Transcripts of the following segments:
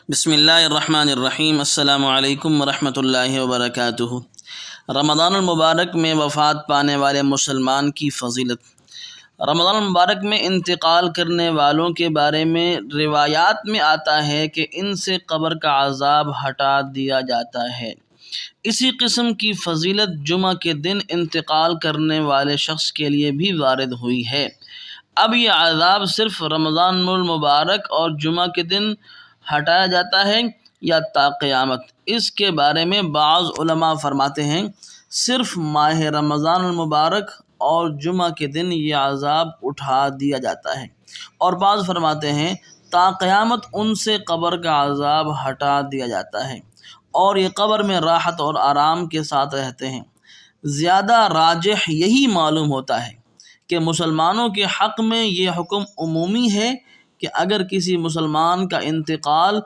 بسم اللہ الرحمن الرحیم۔ السلام علیکم ورحمۃ اللہ وبرکاتہ۔ رمضان المبارک میں وفات پانے والے مسلمان کی فضیلت۔ رمضان المبارک میں انتقال کرنے والوں کے بارے میں روایات میں آتا ہے کہ ان سے قبر کا عذاب ہٹا دیا جاتا ہے۔ اسی قسم کی فضیلت جمعہ کے دن انتقال کرنے والے شخص کے لیے بھی وارد ہوئی ہے۔ اب یہ عذاب صرف رمضان المبارک اور جمعہ کے دن ہٹایا جاتا ہے یا تا قیامت؟ اس کے بارے میں بعض علماء فرماتے ہیں صرف ماہ رمضان المبارک اور جمعہ کے دن یہ عذاب اٹھا دیا جاتا ہے، اور بعض فرماتے ہیں تا قیامت ان سے قبر کا عذاب ہٹا دیا جاتا ہے اور یہ قبر میں راحت اور آرام کے ساتھ رہتے ہیں۔ زیادہ راجح یہی معلوم ہوتا ہے کہ مسلمانوں کے حق میں یہ حکم عمومی ہے کہ اگر کسی مسلمان کا انتقال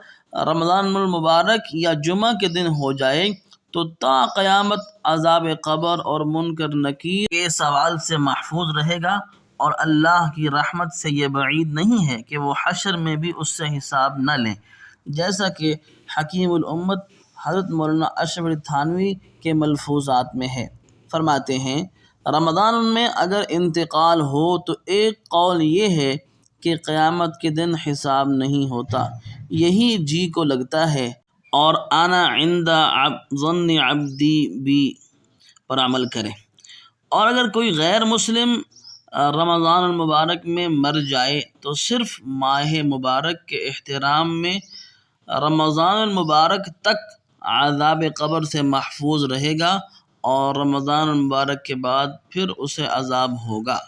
رمضان المبارک یا جمعہ کے دن ہو جائے تو تا قیامت عذاب قبر اور منکر نکیر کے سوال سے محفوظ رہے گا، اور اللہ کی رحمت سے یہ بعید نہیں ہے کہ وہ حشر میں بھی اس سے حساب نہ لیں، جیسا کہ حکیم الامت حضرت مولانا اشرف علی تھانوی کے ملفوظات میں ہے۔ فرماتے ہیں رمضان میں اگر انتقال ہو تو ایک قول یہ ہے کہ قیامت کے دن حساب نہیں ہوتا، یہی جی کو لگتا ہے، اور انا عند ظن عبدی بی پر عمل کرے۔ اور اگر کوئی غیر مسلم رمضان المبارک میں مر جائے تو صرف ماہ مبارک کے احترام میں رمضان المبارک تک عذاب قبر سے محفوظ رہے گا، اور رمضان المبارک کے بعد پھر اسے عذاب ہوگا۔